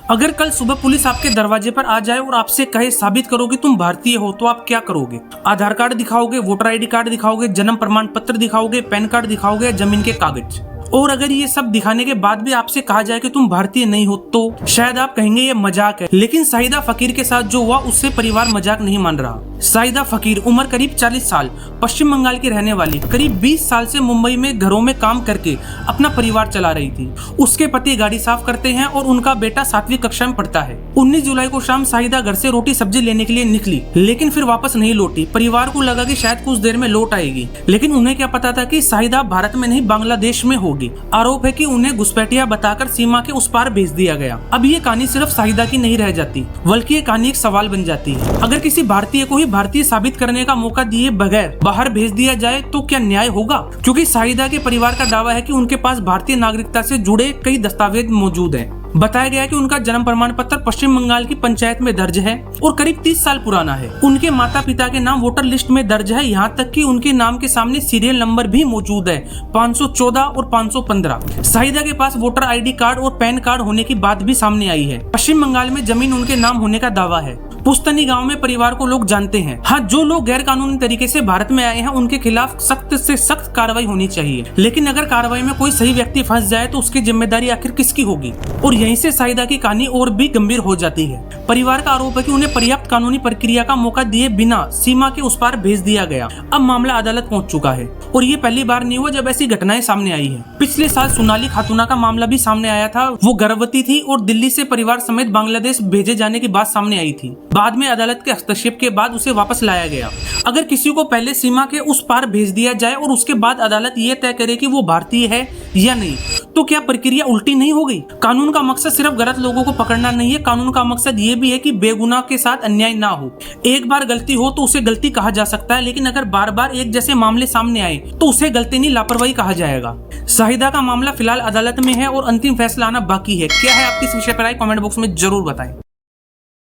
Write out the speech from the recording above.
अगर कल सुबह पुलिस आपके दरवाजे पर आ जाए और आपसे कहे साबित करो कि तुम भारतीय हो, तो आप क्या करोगे? आधार कार्ड दिखाओगे, वोटर आईडी कार्ड दिखाओगे, जन्म प्रमाण पत्र दिखाओगे, पैन कार्ड दिखाओगे, जमीन के कागज? और अगर ये सब दिखाने के बाद भी आपसे कहा जाए कि तुम भारतीय नहीं हो, तो शायद आप कहेंगे ये मजाक है। लेकिन शाहिदा फकीर के साथ जो हुआ उससे परिवार मजाक नहीं मान रहा। शाहिदा फकीर उम्र करीब 40 साल, पश्चिम बंगाल की रहने वाली, करीब 20 साल से मुंबई में घरों में काम करके अपना परिवार चला रही थी। उसके पति गाड़ी साफ करते हैं और उनका बेटा 7वीं कक्षा में पढ़ता है। 19 जुलाई को शाम शाहिदा घर से रोटी सब्जी लेने के लिए निकली, लेकिन फिर वापस नहीं लौटी। परिवार को लगा कि शायद कुछ देर में लौट आएगी, लेकिन उन्हें क्या पता था कि शाहिदा भारत में नहीं बांग्लादेश में होगी। आरोप है कि उन्हें घुसपैठिया बताकर सीमा के उस पार भेज दिया गया। अब ये कहानी सिर्फ शाहिदा की नहीं रह जाती, बल्कि ये कहानी एक सवाल बन जाती है। अगर किसी भारतीय को ही भारतीय साबित करने का मौका दिए बगैर बाहर भेज दिया जाए तो क्या न्याय होगा? क्योंकि शाहिदा के परिवार का दावा है कि उनके पास भारतीय नागरिकता से जुड़े कई दस्तावेज मौजूद हैं। बताया गया है कि उनका जन्म प्रमाण पत्र पश्चिम बंगाल की पंचायत में दर्ज है और करीब 30 साल पुराना है। उनके माता पिता के नाम वोटर लिस्ट में दर्ज है, यहाँ तक कि उनके नाम के सामने सीरियल नंबर भी मौजूद है, 514 और 515। शाहिदा के पास वोटर आईडी कार्ड और पैन कार्ड होने की बात भी सामने आई है। पश्चिम बंगाल में जमीन उनके नाम होने का दावा है। पुस्तनी गांव में परिवार को लोग जानते हैं। हाँ, जो लोग गैर कानूनी तरीके से भारत में आए हैं उनके खिलाफ सख्त से सख्त कार्रवाई होनी चाहिए। लेकिन अगर कार्रवाई में कोई सही व्यक्ति फंस जाए तो उसकी जिम्मेदारी आखिर किसकी होगी? और यहीं से शाहिदा की कहानी और भी गंभीर हो जाती है। परिवार का आरोप है कि उन्हें पर्याप्त कानूनी प्रक्रिया का मौका दिए बिना सीमा के उस पार भेज दिया गया। अब मामला अदालत पहुंच चुका है और ये पहली बार नहीं हुआ जब ऐसी घटनाएं सामने आई है। पिछले साल सोनाली खातूना का मामला भी सामने आया था। वो गर्भवती थी और दिल्ली से परिवार समेत बांग्लादेश भेजे जाने की बात सामने आई थी। बाद में अदालत के हस्तक्षेप के बाद उसे वापस लाया गया। अगर किसी को पहले सीमा के उस पार भेज दिया जाए और उसके बाद अदालत ये तय करे कि वो भारतीय है या नहीं, तो क्या प्रक्रिया उल्टी नहीं हो गई? कानून का मकसद सिर्फ गलत लोगों को पकड़ना नहीं है, कानून का मकसद ये भी है कि बेगुनाह के साथ अन्याय ना हो। एक बार गलती हो तो उसे गलती कहा जा सकता है, लेकिन अगर बार बार एक जैसे मामले सामने आए तो उसे गलती नहीं, लापरवाही कहा जाएगा। शाहिदा का मामला फिलहाल अदालत में है और अंतिम फैसला आना बाकी है। क्या है आपकी इस विषय पर राय? कमेंट बॉक्स में जरूर बताएं।